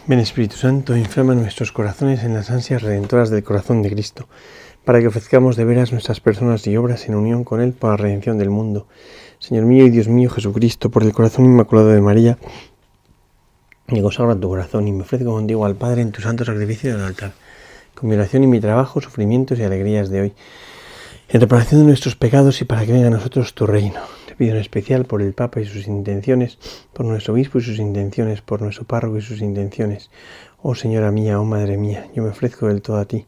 Ven Espíritu Santo, inflama nuestros corazones en las ansias redentoras del corazón de Cristo, para que ofrezcamos de veras nuestras personas y obras en unión con Él para la redención del mundo. Señor mío y Dios mío Jesucristo, por el corazón inmaculado de María, me consagro a tu corazón y me ofrezco contigo al Padre en tu santo sacrificio del altar, con mi oración y mi trabajo, sufrimientos y alegrías de hoy, en reparación de nuestros pecados y para que venga a nosotros tu reino. Te pido en especial por el Papa y sus intenciones, por nuestro obispo y sus intenciones, por nuestro párroco y sus intenciones. Oh Señora mía, oh Madre mía, yo me ofrezco del todo a ti,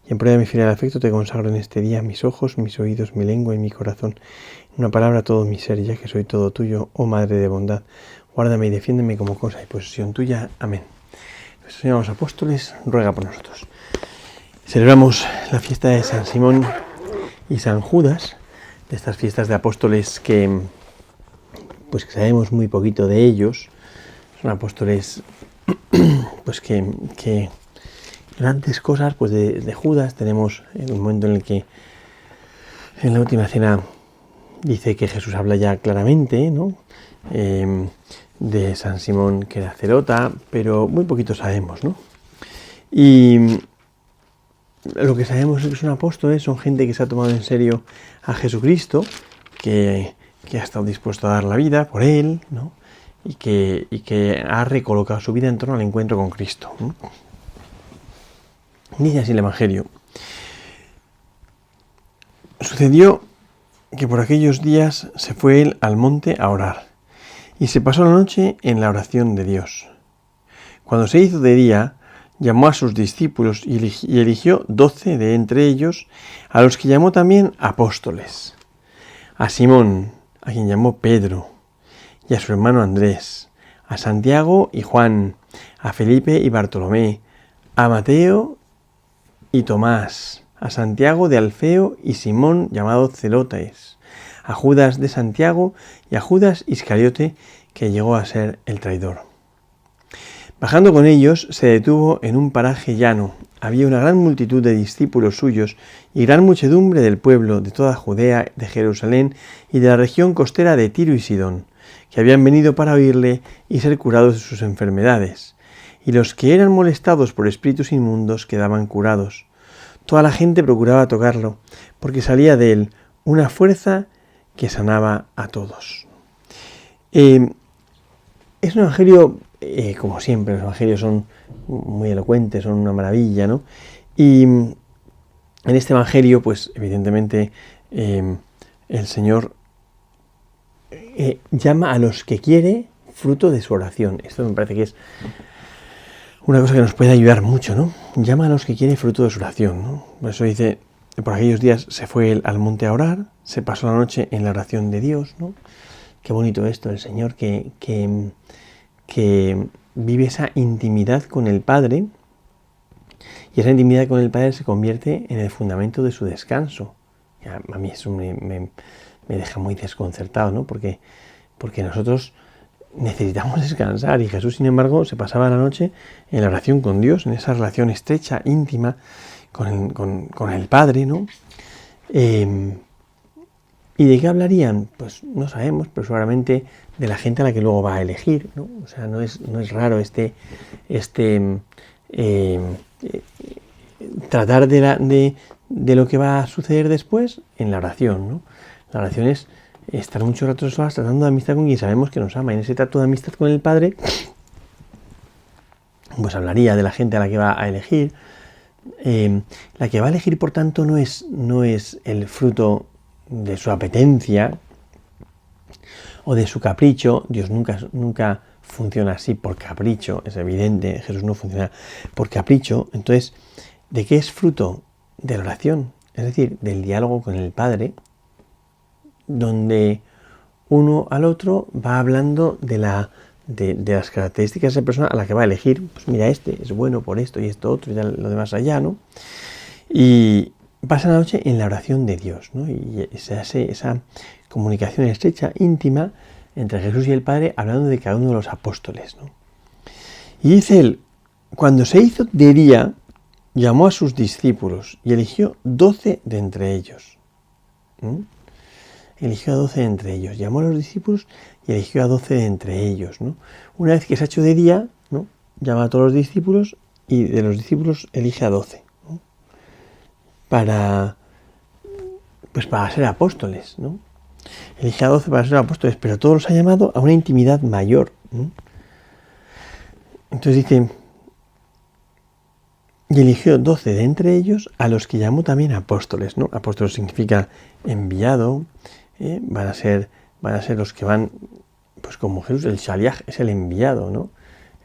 y en prueba de mi filial afecto te consagro en este día mis ojos, mis oídos, mi lengua y mi corazón. En una palabra todo mi ser, ya que soy todo tuyo, oh Madre de bondad. Guárdame y defiéndeme como cosa y posesión tuya. Amén. Nuestro Señor de los Apóstoles ruega por nosotros. Celebramos la fiesta de San Simón y San Judas, de estas fiestas de apóstoles que sabemos muy poquito de ellos. Son apóstoles pues que grandes cosas pues de Judas. Tenemos un momento en el que en la última cena dice que Jesús habla ya claramente, ¿no? De San Simón, que era celota, pero muy poquito sabemos, ¿no? Y lo que sabemos es que son apóstoles, son gente que se ha tomado en serio a Jesucristo, que ha estado dispuesto a dar la vida por Él, ¿no? Y que ha recolocado su vida en torno al encuentro con Cristo, ¿no? Dice así el Evangelio. Sucedió que por aquellos días se fue él al monte a orar, y se pasó la noche en la oración de Dios. Cuando se hizo de día, llamó a sus discípulos y eligió 12 de entre ellos, a los que llamó también apóstoles. A Simón, a quien llamó Pedro, y a su hermano Andrés, a Santiago y Juan, a Felipe y Bartolomé, a Mateo y Tomás, a Santiago de Alfeo y Simón llamado Celotes, a Judas de Santiago y a Judas Iscariote, que llegó a ser el traidor. Bajando con ellos, se detuvo en un paraje llano. Había una gran multitud de discípulos suyos y gran muchedumbre del pueblo, de toda Judea, de Jerusalén y de la región costera de Tiro y Sidón, que habían venido para oírle y ser curados de sus enfermedades. Y los que eran molestados por espíritus inmundos quedaban curados. Toda la gente procuraba tocarlo, porque salía de él una fuerza que sanaba a todos. Es un evangelio, como siempre, los evangelios son muy elocuentes, son una maravilla, ¿no? Y en este evangelio, pues evidentemente, el Señor llama a los que quiere fruto de su oración. Esto me parece que es una cosa que nos puede ayudar mucho, ¿no? Llama a los que quiere fruto de su oración, ¿no? Por eso dice, por aquellos días se fue él al monte a orar, se pasó la noche en la oración de Dios, ¿no? Qué bonito esto, el Señor que vive esa intimidad con el Padre, y esa intimidad con el Padre se convierte en el fundamento de su descanso. A mí eso me deja muy desconcertado, ¿no? Porque nosotros necesitamos descansar, y Jesús, sin embargo, se pasaba la noche en la oración con Dios, en esa relación estrecha, íntima con el Padre, ¿no? ¿Y de qué hablarían? Pues no sabemos, pero seguramente de la gente a la que luego va a elegir, ¿no? O sea, no es raro tratar de lo que va a suceder después en la oración, ¿no? La oración es estar muchos ratos solas tratando de amistad con quien sabemos que nos ama. En ese trato de amistad con el Padre, pues hablaría de la gente a la que va a elegir. La que va a elegir, por tanto, no es el fruto de su apetencia o de su capricho. Dios nunca funciona así por capricho, es evidente. Jesús no funciona por capricho. Entonces, ¿de qué es fruto? De la oración, es decir, del diálogo con el Padre, donde uno al otro va hablando de las características de esa persona a la que va a elegir. Pues mira, este es bueno por esto y esto otro y lo demás allá, ¿no? Y pasa la noche en la oración de Dios, ¿no? Y se hace esa comunicación estrecha, íntima, entre Jesús y el Padre, hablando de cada uno de los apóstoles, ¿no? Y dice él, cuando se hizo de día, llamó a sus discípulos y eligió 12 de entre ellos. Eligió a 12 de entre ellos, llamó a los discípulos y eligió a 12 de entre ellos, ¿no? Una vez que se ha hecho de día, ¿no? llama a todos los discípulos y de los discípulos elige a 12, ¿no? Para ser apóstoles, ¿no? Elige a 12 para ser apóstoles, pero todos los ha llamado a una intimidad mayor, ¿no? Entonces dice, y eligió 12 de entre ellos a los que llamó también apóstoles, ¿no? Apóstol significa enviado, van a ser los que van, pues como Jesús, el Shaliach es el enviado, ¿no?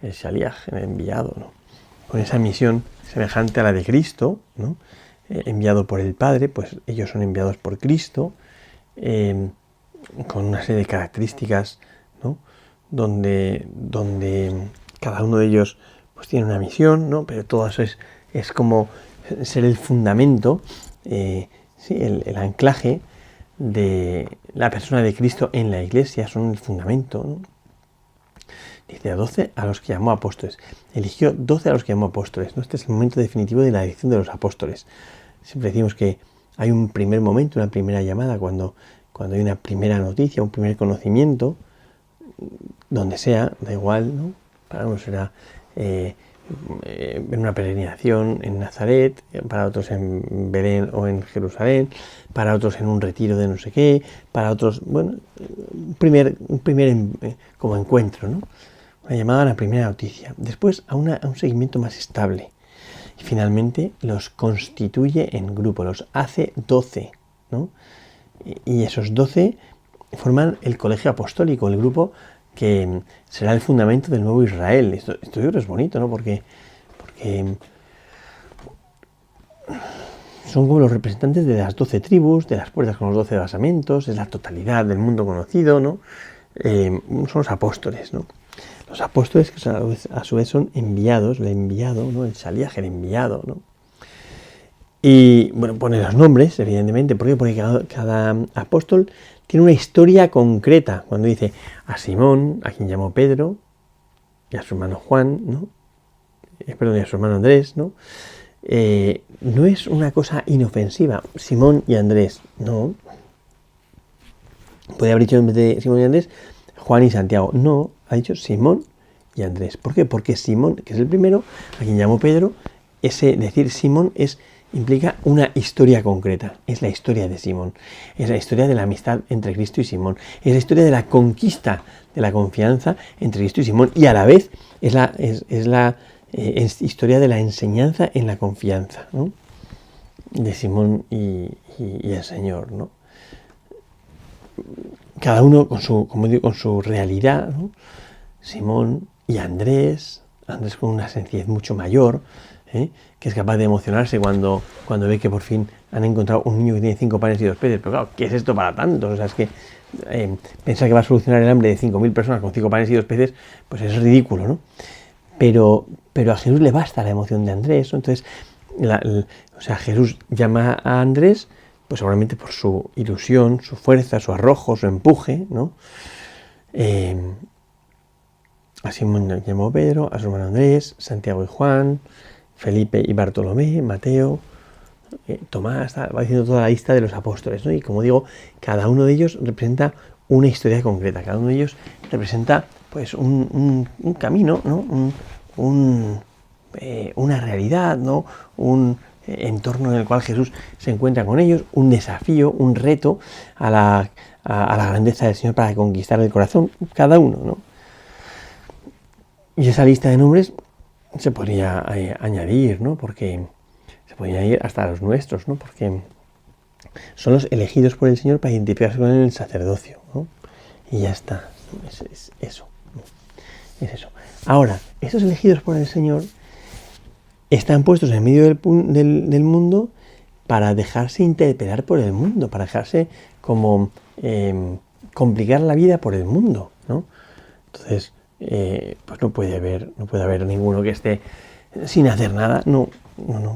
El Shaliach, el enviado, ¿no? Con esa misión semejante a la de Cristo, ¿no? Enviado por el Padre, pues ellos son enviados por Cristo, con una serie de características, ¿no? Donde cada uno de ellos pues tiene una misión, ¿no? Pero todo eso es como ser el fundamento, sí, el anclaje de la persona de Cristo en la Iglesia, son el fundamento, ¿no? Dice a 12 a los que llamó apóstoles. Eligió 12 a los que llamó apóstoles, ¿no? Este es el momento definitivo de la elección de los apóstoles. Siempre decimos que hay un primer momento, una primera llamada, cuando hay una primera noticia, un primer conocimiento, donde sea, da igual, ¿no? Para unos será en una peregrinación en Nazaret, para otros en Belén o en Jerusalén, para otros en un retiro de no sé qué, para otros, bueno, un primer como encuentro, ¿no? Una llamada a la primera noticia. Después a un seguimiento más estable. Y finalmente los constituye en grupo, los hace 12, ¿no? Y esos 12 forman el colegio apostólico, el grupo que será el fundamento del nuevo Israel. Esto yo creo que es bonito, ¿no? Porque son como los representantes de las 12 tribus, de las puertas con los 12 basamentos, es la totalidad del mundo conocido, ¿no? Son los apóstoles, ¿no? Los apóstoles que a su vez son enviados, el enviado, ¿no? El Shaliach, el enviado, ¿no? Y bueno, pone los nombres, evidentemente. ¿Por qué? Porque cada apóstol tiene una historia concreta. Cuando dice a Simón, a quien llamó Pedro, y a su hermano Juan, ¿no? Perdón, y a su hermano Andrés, ¿no? No es una cosa inofensiva. Simón y Andrés, no. Podría haber dicho en vez de Simón y Andrés, Juan y Santiago. No, ha dicho Simón y Andrés. ¿Por qué? Porque Simón, que es el primero, a quien llamó Pedro, ese decir Simón implica una historia concreta. Es la historia de Simón. Es la historia de la amistad entre Cristo y Simón. Es la historia de la conquista de la confianza entre Cristo y Simón. Y a la vez es la historia de la enseñanza en la confianza, ¿no? De Simón y el Señor, ¿no? Cada uno con su realidad, ¿no? Simón y Andrés con una sencillez mucho mayor, que es capaz de emocionarse cuando ve que por fin han encontrado un niño que tiene 5 panes y 2 peces. Pero claro, ¿qué es esto para tantos? O sea, es que pensar que va a solucionar el hambre de 5.000 personas con 5 panes y 2 peces, pues es ridículo, ¿no? Pero a Jesús le basta la emoción de Andrés, ¿no? Entonces, Jesús llama a Andrés, pues seguramente por su ilusión, su fuerza, su arrojo, su empuje, ¿no? A Simón llamó Pedro, a su hermano Andrés, Santiago y Juan, Felipe y Bartolomé, Mateo, Tomás, va diciendo toda la lista de los apóstoles, ¿no? Y como digo, cada uno de ellos representa una historia concreta, cada uno de ellos representa pues un camino, ¿no? Una realidad, ¿no? Un entorno en el cual Jesús se encuentra con ellos, un desafío, un reto a la grandeza del Señor para conquistar el corazón, cada uno, ¿no? Y esa lista de nombres se podría añadir, ¿no? Porque se podría añadir hasta los nuestros, ¿no? Porque son los elegidos por el Señor para identificarse con él en el sacerdocio, ¿no? Y ya está, es eso, ¿no? Es eso. Ahora, esos elegidos por el Señor están puestos en medio del mundo para dejarse interpelar por el mundo, para dejarse como complicar la vida por el mundo, ¿no? Entonces, pues no puede haber ninguno que esté sin hacer nada, no,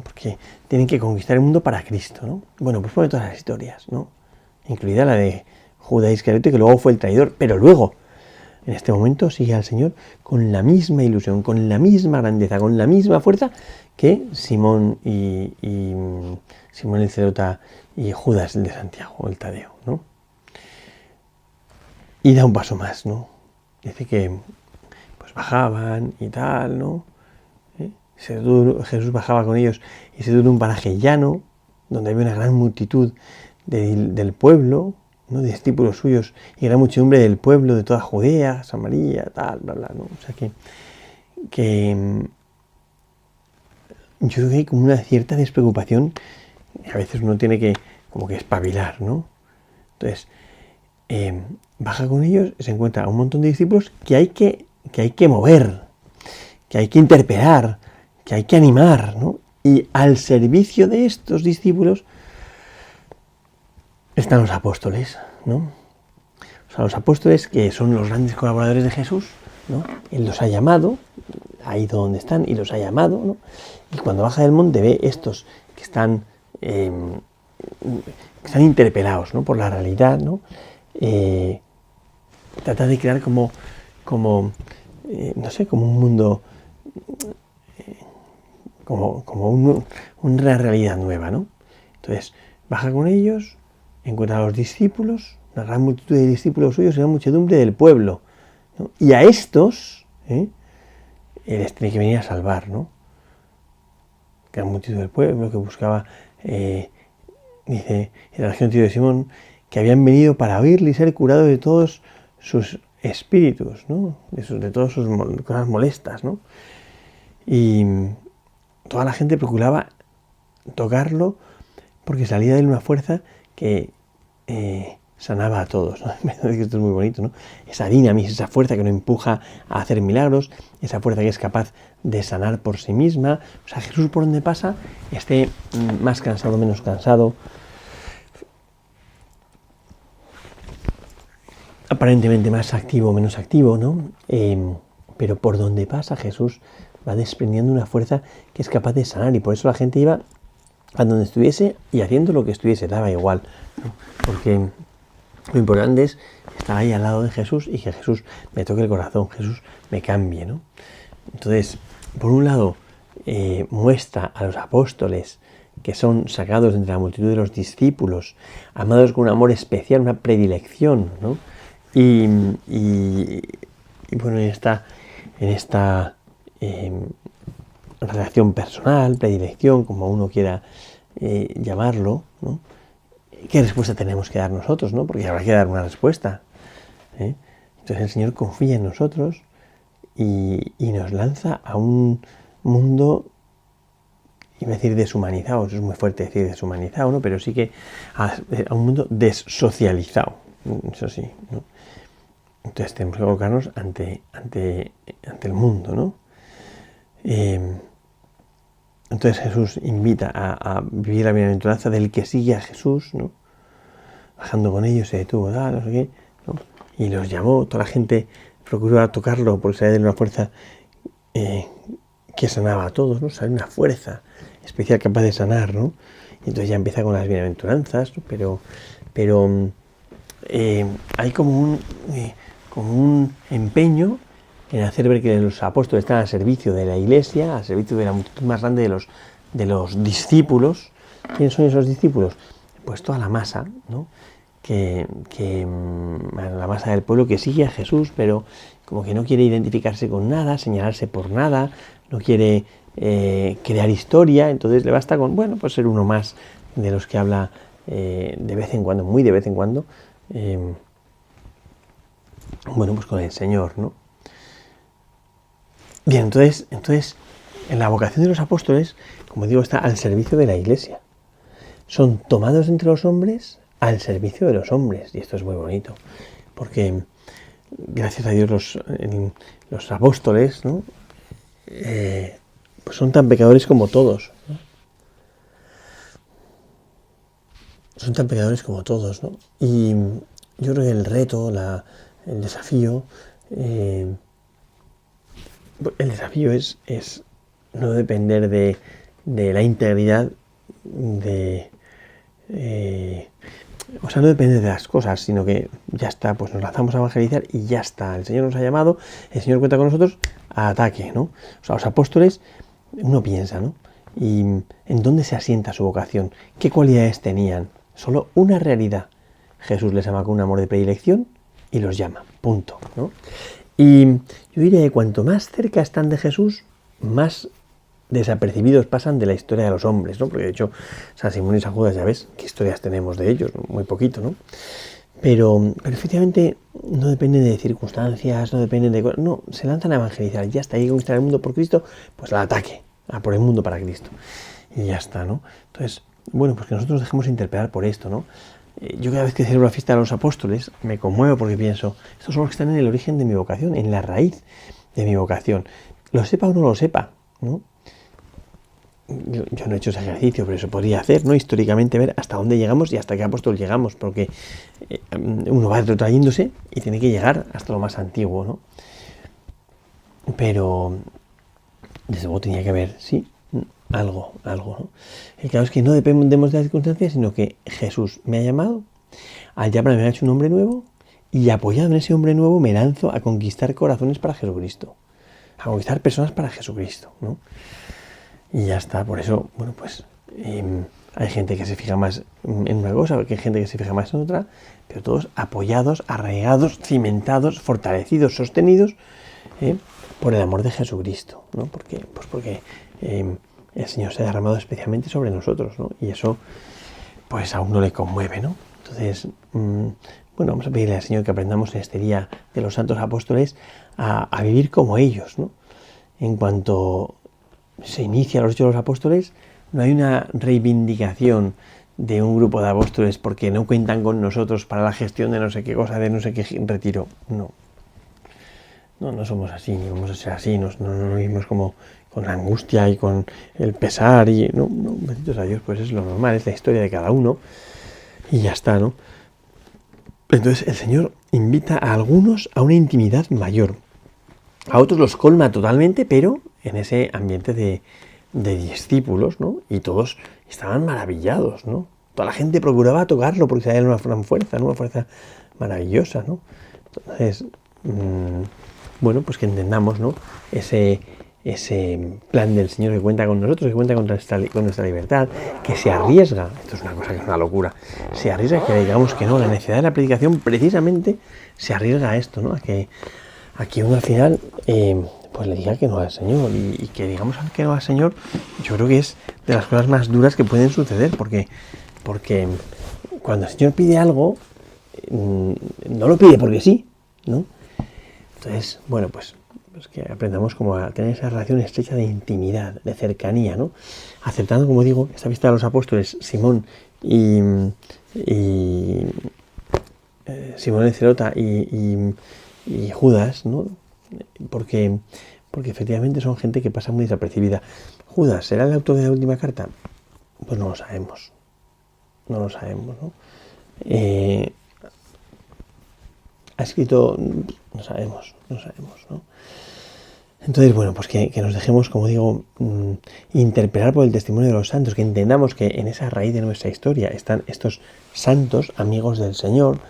porque tienen que conquistar el mundo para Cristo, ¿no? Bueno, pues pone todas las historias, ¿no? Incluida la de Judas Iscariote, que luego fue el traidor, pero luego, en este momento, sigue al Señor con la misma ilusión, con la misma grandeza, con la misma fuerza que Simón Simón el Zelota y Judas el de Santiago, el Tadeo, ¿no? Y da un paso más, ¿no? Dice que pues bajaban y tal, ¿no? Jesús bajaba con ellos y se dio un paraje llano, donde había una gran multitud del pueblo, ¿no? De discípulos suyos, y gran muchedumbre del pueblo, de toda Judea, Samaria, tal, bla, bla, ¿no? O sea que yo creo que hay como una cierta despreocupación, y a veces uno tiene que como que espabilar, ¿no? Entonces, baja con ellos y se encuentra a un montón de discípulos que hay que mover, que hay que interpelar, que hay que animar, ¿no? Y al servicio de estos discípulos están los apóstoles, ¿no? O sea, los apóstoles, que son los grandes colaboradores de Jesús, ¿no? Él los ha llamado, ha ido donde están y los ha llamado, ¿no? Y cuando baja del monte ve estos que están interpelados, ¿no? Por la realidad, ¿no? Trata de crear como no sé, como un mundo, como una realidad nueva, ¿no? Entonces, baja con ellos, encuentra a los discípulos, una gran multitud de discípulos suyos y una muchedumbre del pueblo, ¿no? Y a estos, les tiene que venir a salvar, ¿no? Gran multitud del pueblo que buscaba, dice, en la región de Simón, que habían venido para oírle y ser curados de todos sus espíritus, ¿no? De todas sus cosas molestas, ¿no? Y toda la gente procuraba tocarlo porque salía de él una fuerza que sanaba a todos, ¿no? Esto es muy bonito, ¿no? Esa dinamis, esa fuerza que nos empuja a hacer milagros, esa fuerza que es capaz de sanar por sí misma. O sea, Jesús por donde pasa, esté más cansado, menos cansado, aparentemente más activo, menos activo, ¿no? Pero por donde pasa Jesús va desprendiendo una fuerza que es capaz de sanar, y por eso la gente iba a donde estuviese y haciendo lo que estuviese, daba igual, ¿no? Porque lo importante es estar ahí al lado de Jesús y que Jesús me toque el corazón, Jesús me cambie, ¿no? Entonces, por un lado, muestra a los apóstoles que son sacados entre la multitud de los discípulos, amados con un amor especial, una predilección, ¿no? Y bueno, en esta relación personal, predilección, como uno quiera llamarlo, ¿no? ¿Qué respuesta tenemos que dar nosotros, ¿no? Porque habrá que dar una respuesta, ¿eh? Entonces el Señor confía en nosotros y nos lanza a un mundo, iba a decir deshumanizado, eso es muy fuerte decir deshumanizado, ¿no? Pero sí que a un mundo dessocializado, eso sí, ¿no? Entonces tenemos que colocarnos ante el mundo, ¿no? Entonces Jesús invita a vivir la bienaventuranza del que sigue a Jesús, ¿no? Bajando con ellos se detuvo, no sé qué, ¿no? Y los llamó, toda la gente procuró tocarlo porque salía de una fuerza que sanaba a todos, ¿no? Sale una fuerza especial capaz de sanar, ¿no? Y entonces ya empieza con las bienaventuranzas, ¿no? Pero hay como un empeño en hacer ver que los apóstoles están al servicio de la Iglesia, al servicio de la multitud más grande de los discípulos. ¿Quiénes son esos discípulos? Pues toda la masa, ¿no? La masa del pueblo que sigue a Jesús, pero como que no quiere identificarse con nada, señalarse por nada, no quiere crear historia, entonces le basta con, bueno, pues ser uno más de los que habla de vez en cuando, muy de vez en cuando, bueno, pues con el Señor, ¿no? Bien, entonces, en la vocación de los apóstoles, como digo, está al servicio de la Iglesia. Son tomados entre los hombres al servicio de los hombres, y esto es muy bonito, porque gracias a Dios los apóstoles, ¿no? Pues son tan pecadores como todos, ¿no? Son tan pecadores como todos, ¿no? Y yo creo que el reto, el desafío es no depender de la integridad o sea, no depende de las cosas, sino que ya está, pues nos lanzamos a evangelizar y ya está. El Señor nos ha llamado, el Señor cuenta con nosotros, a ataque, ¿no? O sea, los apóstoles, uno piensa, ¿no? ¿Y en dónde se asienta su vocación? ¿Qué cualidades tenían? Solo una realidad. Jesús les ama con un amor de predilección y los llama, punto, ¿no? Y yo diría que cuanto más cerca están de Jesús, más desapercibidos pasan de la historia de los hombres, ¿no? Porque de hecho, San Simón y San Judas, ya ves qué historias tenemos de ellos, ¿no? Muy poquito, ¿no? Pero efectivamente no depende de circunstancias, no depende de... No, se lanzan a evangelizar, ya está, hay que conquistar el mundo por Cristo, pues al ataque, a por el mundo para Cristo. Y ya está, ¿no? Entonces, bueno, pues que nosotros dejemos interpretar por esto, ¿no? Yo cada vez que celebro la fiesta de los apóstoles me conmuevo porque pienso, estos son los que están en el origen de mi vocación, en la raíz de mi vocación. Lo sepa o no lo sepa, ¿no? Yo no he hecho ese ejercicio, pero eso podría hacer, ¿no? Históricamente ver hasta dónde llegamos y hasta qué apóstol llegamos, porque uno va retrotrayéndose y tiene que llegar hasta lo más antiguo, ¿no? Pero desde luego tenía que haber, sí, algo, ¿no? El caso es que no dependemos de las circunstancias, sino que Jesús me ha llamado, al llamarme me ha hecho un hombre nuevo, y apoyado en ese hombre nuevo me lanzo a conquistar corazones para Jesucristo, a conquistar personas para Jesucristo, ¿no? Y ya está, por eso, bueno, pues hay gente que se fija más en una cosa, hay gente que se fija más en otra, pero todos apoyados, arraigados, cimentados, fortalecidos, sostenidos por el amor de Jesucristo, ¿no? Porque el Señor se ha derramado especialmente sobre nosotros, ¿no? Y eso, pues a uno le conmueve, ¿no? Entonces, bueno, vamos a pedirle al Señor que aprendamos en este día de los santos apóstoles a vivir como ellos, ¿no? En cuanto se inicia los hechos de los apóstoles, no hay una reivindicación de un grupo de apóstoles porque no cuentan con nosotros para la gestión de no sé qué cosa, de no sé qué retiro. No somos así, ni vamos a ser así, no vivimos como con la angustia y con el pesar y no, benditos a Dios, pues es lo normal, es la historia de cada uno y ya está, ¿no? Entonces el Señor invita a algunos a una intimidad mayor, a otros los colma totalmente, pero en ese ambiente de discípulos, ¿no? Y todos estaban maravillados, ¿no? Toda la gente procuraba tocarlo porque era una gran fuerza, ¿no? Una fuerza maravillosa, ¿no? Entonces, bueno, pues que entendamos, ¿no? Ese plan del Señor que cuenta con nosotros, que cuenta con nuestra libertad, que se arriesga, esto es una cosa que es una locura, se arriesga a que digamos que no, la necesidad de la predicación precisamente se arriesga a esto, ¿no? A que uno al final pues le diga que no al Señor y que digamos que no al Señor, yo creo que es de las cosas más duras que pueden suceder porque cuando el Señor pide algo no lo pide porque sí, ¿no? Entonces, bueno, pues que aprendamos como a tener esa relación estrecha de intimidad, de cercanía, ¿no? Aceptando, como digo, esta vista de los apóstoles, Simón y Simón el Zelota y Judas, ¿no? Porque efectivamente son gente que pasa muy desapercibida. Judas, ¿será el autor de la última carta? Pues no lo sabemos. No lo sabemos, ¿no? Ha escrito, no sabemos, ¿no? Entonces, bueno, pues que nos dejemos, como digo, interpelar por el testimonio de los santos, que entendamos que en esa raíz de nuestra historia están estos santos amigos del Señor,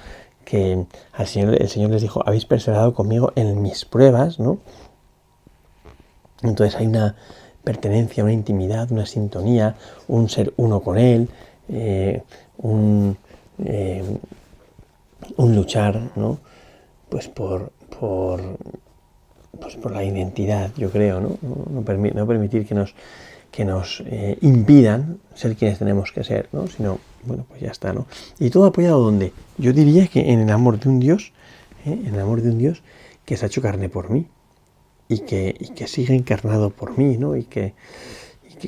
que el Señor les dijo, habéis perseverado conmigo en mis pruebas, ¿no? Entonces hay una pertenencia, una intimidad, una sintonía, un ser uno con Él, un luchar, ¿no? Pues por la identidad, yo creo, ¿no? No permitir que nos impidan ser quienes tenemos que ser, ¿no? Sino, bueno, pues ya está, ¿no? Y todo apoyado ¿dónde? Yo diría que en el amor de un Dios, en el amor de un Dios que se ha hecho carne por mí y que sigue encarnado por mí, ¿no? Y que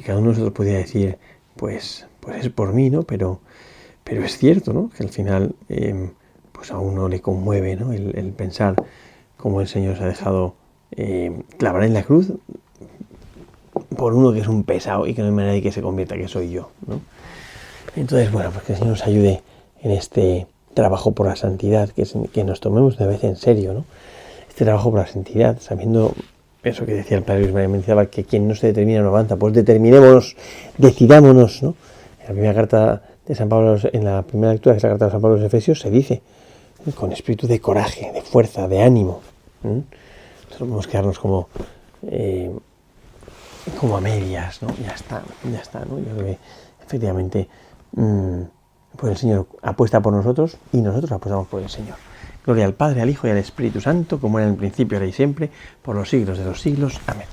cada uno de nosotros podría decir, pues es por mí, ¿no? Pero es cierto, ¿no? Que al final, pues a uno le conmueve, ¿no? El pensar cómo el Señor se ha dejado clavar en la cruz por uno que es un pesado y que no hay manera de que se convierta, que soy yo, ¿no? Entonces, bueno, pues que el Señor nos ayude en este trabajo por la santidad, que nos tomemos de vez en serio, ¿no? Este trabajo por la santidad, sabiendo eso que decía el Padre Luis María Mendizábal, que quien no se determina no avanza, pues determinémonos, decidámonos, ¿no? En la primera carta de San Pablo, en la primera lectura de esa carta de San Pablo a los Efesios, se dice, con espíritu de coraje, de fuerza, de ánimo, ¿no? Entonces podemos quedarnos como a medias, ¿no? Ya está, ¿no? Yo creo que efectivamente pues el Señor apuesta por nosotros y nosotros apostamos por el Señor. Gloria al Padre, al Hijo y al Espíritu Santo, como era en el principio, ahora y siempre, por los siglos de los siglos. Amén.